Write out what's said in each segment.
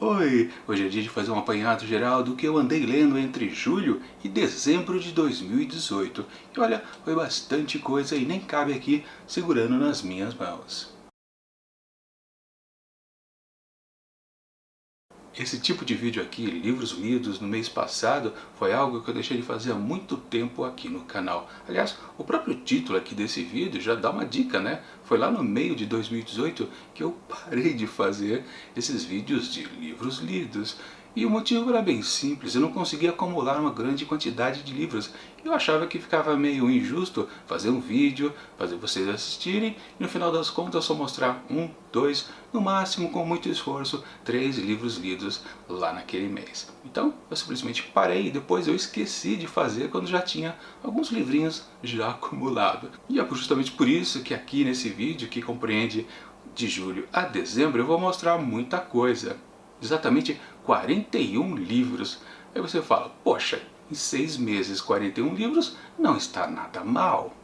Oi! Hoje é dia de fazer um apanhado geral do que eu andei lendo entre julho e dezembro de 2018. E olha, foi bastante coisa e nem cabe aqui segurando nas minhas mãos. Esse tipo de vídeo aqui, livros lidos no mês passado, foi algo que eu deixei de fazer há muito tempo aqui no canal. Aliás, o próprio título aqui desse vídeo já dá uma dica, né? Foi lá no meio de 2018 que eu parei de fazer esses vídeos de livros lidos. E o motivo era bem simples, eu não conseguia acumular uma grande quantidade de livros. Eu achava que ficava meio injusto fazer um vídeo, fazer vocês assistirem e no final das contas só mostrar um, dois, no máximo com muito esforço, 3 livros lidos lá naquele mês. Então eu simplesmente parei e depois eu esqueci de fazer quando já tinha alguns livrinhos já acumulados. E é justamente por isso que aqui nesse vídeo, que compreende de julho a dezembro, eu vou mostrar muita coisa. Exatamente 41 livros. Aí você fala, poxa, em 6 meses 41 livros não está nada mal.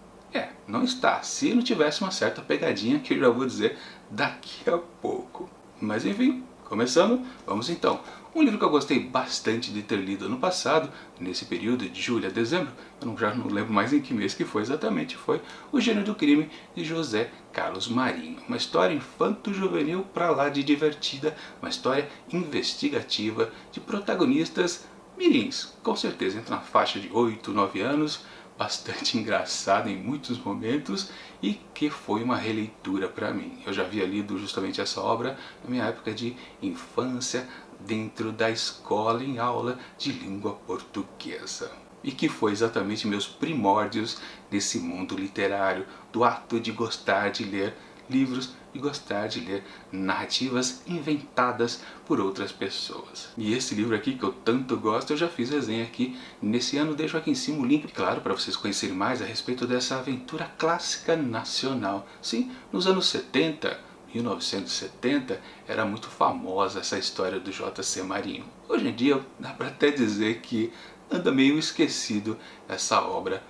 Não está, se não tivesse uma certa pegadinha que eu já vou dizer daqui a pouco. Mas enfim, começando, vamos então. Um livro que eu gostei bastante de ter lido ano passado, nesse período de julho a dezembro, já não lembro mais em que mês que foi exatamente, foi O Gênio do Crime, de José Carlos Marinho. Uma história infanto-juvenil pra lá de divertida, uma história investigativa de protagonistas mirins, com certeza entra na faixa de 8, 9 anos, bastante engraçada em muitos momentos e que foi uma releitura para mim. Eu já havia lido justamente essa obra na minha época de infância, dentro da escola em aula de língua portuguesa. E que foi exatamente meus primórdios desse mundo literário, do ato de gostar de ler livros e gostar de ler narrativas inventadas por outras pessoas. E esse livro aqui que eu tanto gosto, eu já fiz resenha aqui nesse ano, deixo aqui em cima o link, claro, para vocês conhecerem mais a respeito dessa aventura clássica nacional. Sim, nos anos 70, 1970, era muito famosa essa história do J.C. Marinho. Hoje em dia dá para até dizer que anda meio esquecido essa obra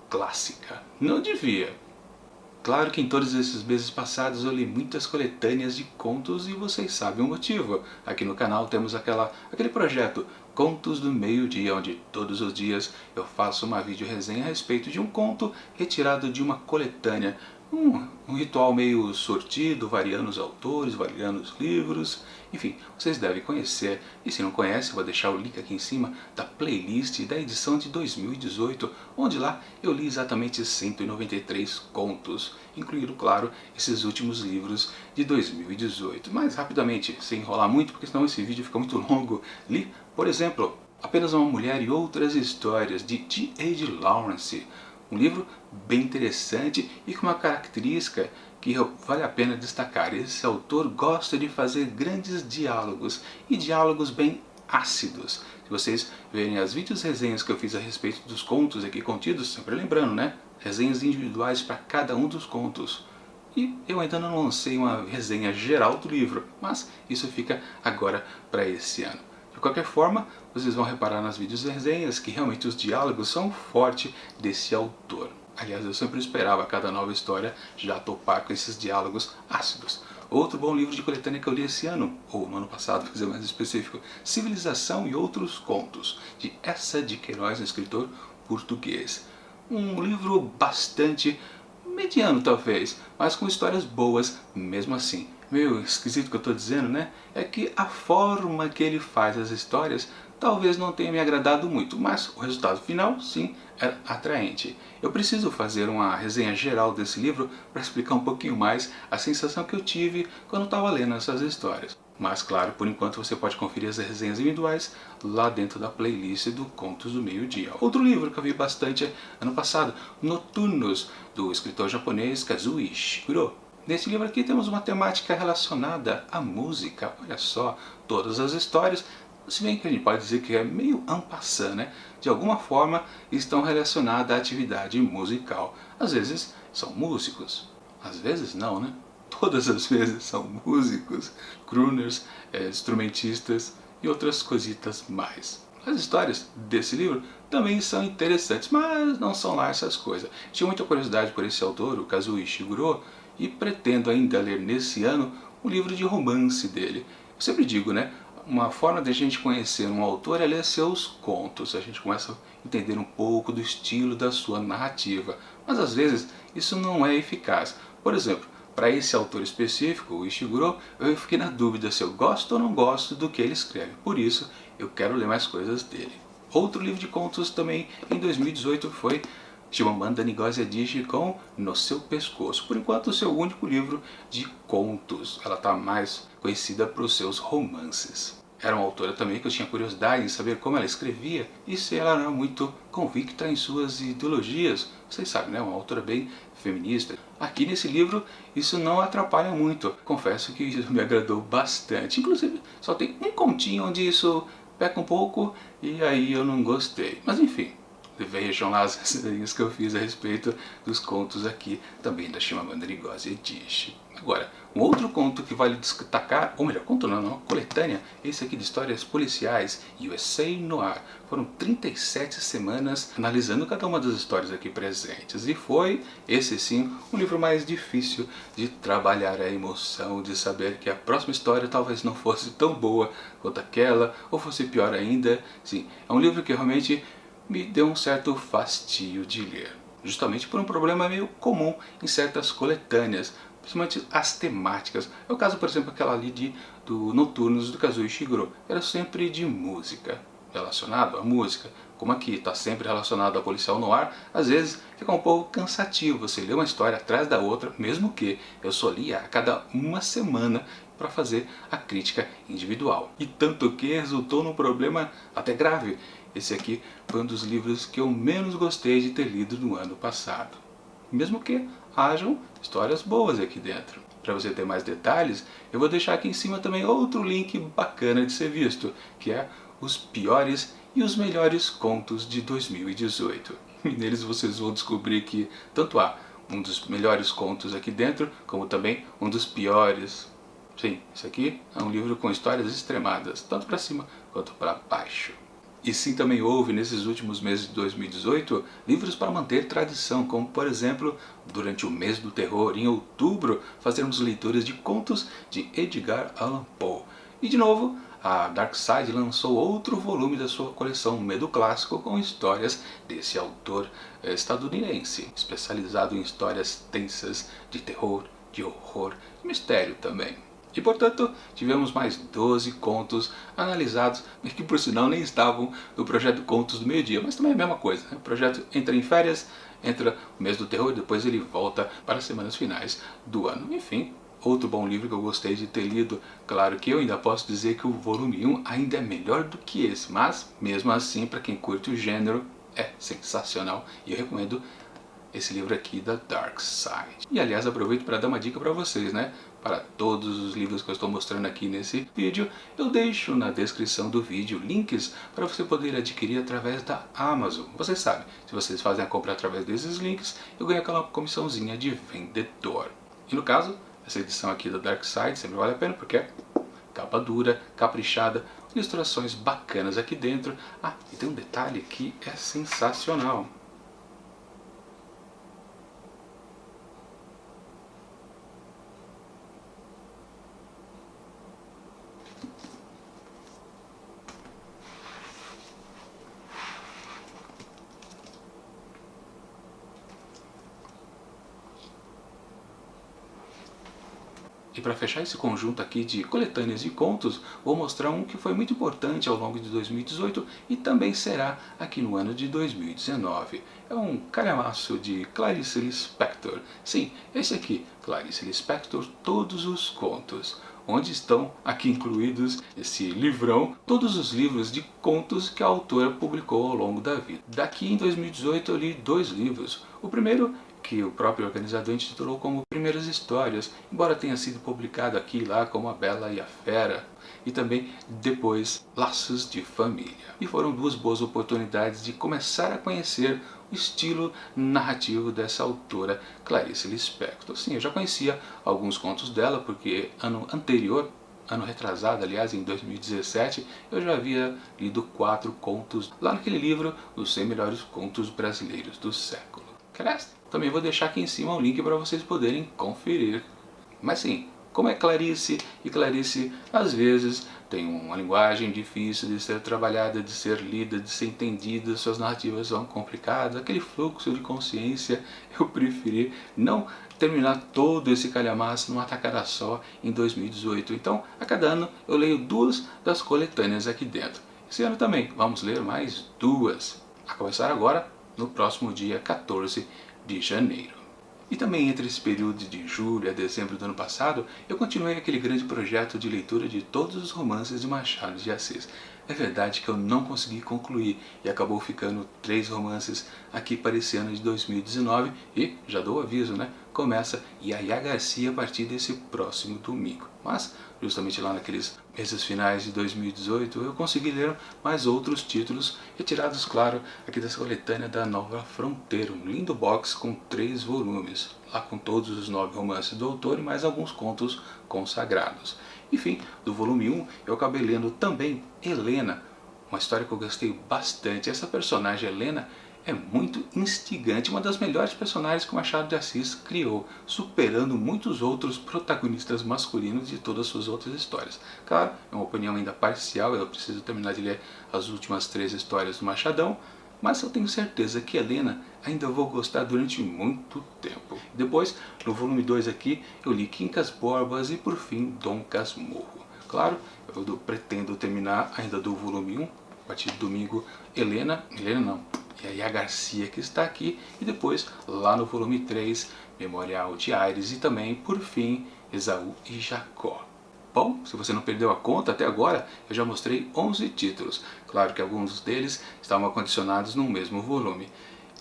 clássica. Não devia. Claro que em todos esses meses passados eu li muitas coletâneas de contos e vocês sabem o motivo. Aqui no canal temos aquele projeto Contos do Meio-Dia, onde todos os dias eu faço uma vídeo resenha a respeito de um conto retirado de uma coletânea. Um ritual meio sortido, variando os autores, variando os livros, enfim, vocês devem conhecer. E se não conhecem, eu vou deixar o link aqui em cima da playlist da edição de 2018, onde lá eu li exatamente 193 contos, incluindo, claro, esses últimos livros de 2018. Mas rapidamente, sem enrolar muito, porque senão esse vídeo fica muito longo, li, por exemplo, Apenas uma Mulher e Outras Histórias, de T.H. Lawrence. Um livro bem interessante e com uma característica que vale a pena destacar. Esse autor gosta de fazer grandes diálogos e diálogos bem ácidos. Se vocês verem as vídeos resenhas que eu fiz a respeito dos contos aqui contidos, sempre lembrando, né? Resenhas individuais para cada um dos contos. E eu ainda não lancei uma resenha geral do livro, mas isso fica agora para esse ano. De qualquer forma, vocês vão reparar nas vídeos resenhas que realmente os diálogos são fortes desse autor. Aliás, eu sempre esperava a cada nova história já topar com esses diálogos ácidos. Outro bom livro de coletânea que eu li esse ano, ou no ano passado, para ser mais específico, Civilização e Outros Contos, de Eça de Queiroz, um escritor português. Um livro bastante mediano talvez, mas com histórias boas mesmo assim. Meio esquisito que eu estou dizendo, né? É que a forma que ele faz as histórias talvez não tenha me agradado muito, mas o resultado final, sim, é atraente. Eu preciso fazer uma resenha geral desse livro para explicar um pouquinho mais a sensação que eu tive quando estava lendo essas histórias. Mas claro, por enquanto você pode conferir as resenhas individuais lá dentro da playlist do Contos do Meio-Dia. Outro livro que eu vi bastante ano passado, Noturnos, do escritor japonês Kazuo Ishiguro. Nesse livro aqui temos uma temática relacionada à música. Olha só, todas as histórias, se bem que a gente pode dizer que é meio en passant, né? De alguma forma estão relacionadas à atividade musical. Às vezes são músicos, às vezes não, né? Todas as vezes são músicos, crooners, instrumentistas e outras cositas mais. As histórias desse livro também são interessantes, mas não são lá essas coisas. Tinha muita curiosidade por esse autor, o Kazuo Ishiguro, e pretendo ainda ler nesse ano um livro de romance dele. Eu sempre digo, né? uma forma de a gente conhecer um autor é ler seus contos. A gente começa a entender um pouco do estilo da sua narrativa. Mas às vezes isso não é eficaz. Por exemplo, para esse autor específico, o Ishiguro, eu fiquei na dúvida se eu gosto ou não gosto do que ele escreve. Por isso, eu quero ler mais coisas dele. Outro livro de contos também em 2018 foi Chimamanda Ngozi Adichie com No Seu Pescoço. Por enquanto, o seu único livro de contos. Ela está mais conhecida por seus romances. Era uma autora também que eu tinha curiosidade em saber como ela escrevia e se ela era muito convicta em suas ideologias. Vocês sabem, né? Uma autora bem feminista. Aqui nesse livro isso não atrapalha muito. Confesso que isso me agradou bastante. Inclusive, só tem um continho onde isso peca um pouco e aí eu não gostei. Mas enfim, vejam lá as resenhas que eu fiz a respeito dos contos aqui, também da Chimamanda Ngozi Adichie. Agora, um outro conto que vale destacar, ou melhor, conto não, coletânea, esse aqui de histórias policiais, USA Noir. Foram 37 semanas analisando cada uma das histórias aqui presentes. E foi, esse sim, um livro mais difícil de trabalhar a emoção, de saber que a próxima história talvez não fosse tão boa quanto aquela, ou fosse pior ainda. Sim, é um livro que realmente me deu um certo fastio de ler. Justamente por um problema meio comum em certas coletâneas, principalmente as temáticas. É o caso, por exemplo, aquela ali do Noturnos do Kazuo Ishiguro. Era sempre de música, relacionado à música. Como aqui está sempre relacionado a policial noir, às vezes fica um pouco cansativo você ler uma história atrás da outra, mesmo que eu só lia a cada uma semana para fazer a crítica individual. E tanto que resultou num problema até grave. Esse aqui foi um dos livros que eu menos gostei de ter lido no ano passado. Mesmo que hajam histórias boas aqui dentro. Para você ter mais detalhes, eu vou deixar aqui em cima também outro link bacana de ser visto, que é os piores e os melhores contos de 2018. E neles vocês vão descobrir que tanto há um dos melhores contos aqui dentro, como também um dos piores. Sim, isso aqui é um livro com histórias extremadas, tanto para cima quanto para baixo. E sim, também houve nesses últimos meses de 2018 livros para manter tradição, como por exemplo, durante o mês do terror, em outubro, fazermos leituras de contos de Edgar Allan Poe. E de novo, a Dark Side lançou outro volume da sua coleção Medo Clássico com histórias desse autor estadunidense, especializado em histórias tensas de terror, de horror e mistério também. E portanto, tivemos mais 12 contos analisados, que por sinal nem estavam no projeto Contos do Meio-Dia, mas também é a mesma coisa, né? O projeto entra em férias, entra o mês do terror e depois ele volta para as semanas finais do ano. Enfim, outro bom livro que eu gostei de ter lido. Claro que eu ainda posso dizer que o volume 1 ainda é melhor do que esse, mas mesmo assim, para quem curte o gênero, é sensacional e eu recomendo esse livro aqui da Dark Side. E aliás, aproveito para dar uma dica para vocês, né? Para todos os livros que eu estou mostrando aqui nesse vídeo, eu deixo na descrição do vídeo links para você poder adquirir através da Amazon. Vocês sabem, se vocês fazem a compra através desses links, eu ganho aquela comissãozinha de vendedor. E no caso, essa edição aqui da Dark Side sempre vale a pena porque é capa dura, caprichada, ilustrações bacanas aqui dentro. Ah, e tem um detalhe que é sensacional. E para fechar esse conjunto aqui de coletâneas de contos, vou mostrar um que foi muito importante ao longo de 2018 e também será aqui no ano de 2019. É um calhamaço de Clarice Lispector. Sim, esse aqui, Clarice Lispector, Todos os Contos. Onde estão aqui incluídos esse livrão, todos os livros de contos que a autora publicou ao longo da vida. Daqui em 2018 eu li 2 livros. O primeiro, que o próprio organizador intitulou como Primeiras Histórias, embora tenha sido publicado aqui e lá como A Bela e a Fera, e também depois Laços de Família. E foram 2 boas oportunidades de começar a conhecer o estilo narrativo dessa autora, Clarice Lispector. Sim, eu já conhecia alguns contos dela, porque ano anterior, ano retrasado, aliás, em 2017, eu já havia lido 4 contos lá naquele livro, Os 100 Melhores Contos Brasileiros do Século. Também vou deixar aqui em cima o link para vocês poderem conferir. Mas sim, como é Clarice, e Clarice às vezes tem uma linguagem difícil de ser trabalhada, de ser lida, de ser entendida, suas narrativas são complicadas, aquele fluxo de consciência. Eu preferi não terminar todo esse calhamaço numa tacada só em 2018. Então, a cada ano eu leio 2 das coletâneas aqui dentro. Esse ano também vamos ler mais 2, a começar agora no próximo dia 14 de janeiro. E também entre esse período de julho a dezembro do ano passado, eu continuei aquele grande projeto de leitura de todos os romances de Machado de Assis. É verdade que eu não consegui concluir e acabou ficando 3 romances aqui para esse ano de 2019 e, já dou aviso, né? Começa Yaya Garcia a partir desse próximo domingo. Mas, justamente lá naqueles meses finais de 2018, eu consegui ler mais outros títulos, retirados, claro, aqui dessa coletânea da Nova Fronteira, um lindo box com 3 volumes, lá com todos os 9 romances do autor e mais alguns contos consagrados. Enfim, do volume 1 eu acabei lendo também Helena, uma história que eu gostei bastante. Essa personagem Helena é muito instigante, uma das melhores personagens que o Machado de Assis criou, superando muitos outros protagonistas masculinos de todas as suas outras histórias. Claro, é uma opinião ainda parcial, eu preciso terminar de ler as últimas 3 histórias do Machadão, mas eu tenho certeza que Helena ainda vou gostar durante muito tempo. Depois, no volume 2 aqui, eu li Quincas Borbas e por fim Dom Casmurro. Claro, eu pretendo terminar ainda do volume 1, a partir de domingo, Helena não, Yaya Garcia que está aqui, e depois lá no volume 3, Memorial de Aires e também, por fim, Esaú e Jacó. Bom, se você não perdeu a conta até agora, eu já mostrei 11 títulos. Claro que alguns deles estavam condicionados no mesmo volume.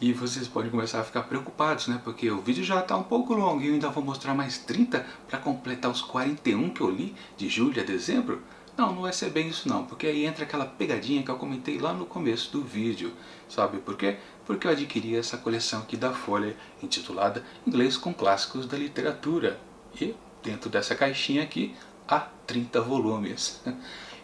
E vocês podem começar a ficar preocupados, né? Porque o vídeo já está um pouco longo e eu ainda vou mostrar mais 30 para completar os 41 que eu li de julho a dezembro. Não, não vai ser bem isso não, porque aí entra aquela pegadinha que eu comentei lá no começo do vídeo. Sabe por quê? Porque eu adquiri essa coleção aqui da Folha, intitulada Inglês com Clássicos da Literatura. E dentro dessa caixinha aqui, há 30 volumes.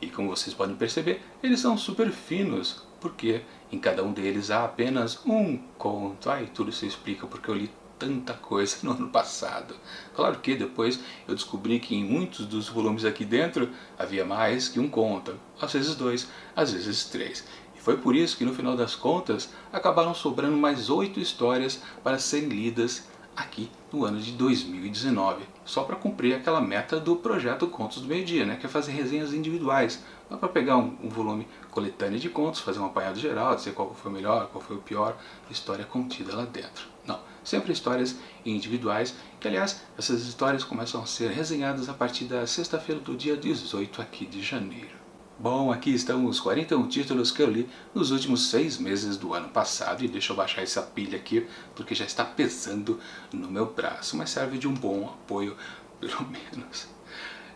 E como vocês podem perceber, eles são super finos, porque em cada um deles há apenas um conto. Ai, tudo se explica porque eu li tanta coisa no ano passado. Claro que depois eu descobri que em muitos dos volumes aqui dentro havia mais que um conto, às vezes 2, às vezes 3. E foi por isso que no final das contas acabaram sobrando mais 8 histórias para serem lidas aqui no ano de 2019, só para cumprir aquela meta do projeto Contos do Meio Dia, né? Que é fazer resenhas individuais, não para pegar um volume coletâneo de contos, fazer um apanhado geral, dizer qual foi o melhor, qual foi o pior, história contida lá dentro. Não, sempre histórias individuais, que aliás, essas histórias começam a ser resenhadas a partir da sexta-feira do dia 18 aqui de janeiro. Bom, aqui estão os 41 títulos que eu li nos últimos 6 meses do ano passado. E deixa eu baixar essa pilha aqui, porque já está pesando no meu braço. Mas serve de um bom apoio, pelo menos.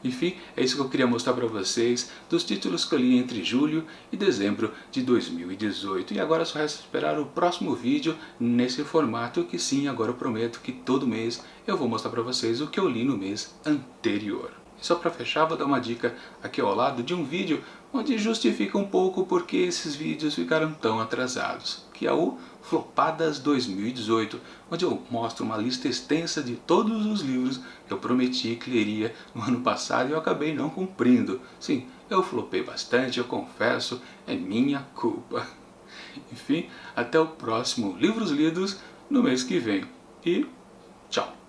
Enfim, é isso que eu queria mostrar para vocês dos títulos que eu li entre julho e dezembro de 2018. E agora só resta esperar o próximo vídeo nesse formato, que sim, agora eu prometo que todo mês eu vou mostrar para vocês o que eu li no mês anterior. E só para fechar, vou dar uma dica aqui ao lado de um vídeo onde justifica um pouco porque esses vídeos ficaram tão atrasados, que é o Flopadas 2018, onde eu mostro uma lista extensa de todos os livros que eu prometi que leria no ano passado e eu acabei não cumprindo. Sim, eu flopei bastante, eu confesso, é minha culpa. Enfim, até o próximo Livros Lidos no mês que vem. E tchau!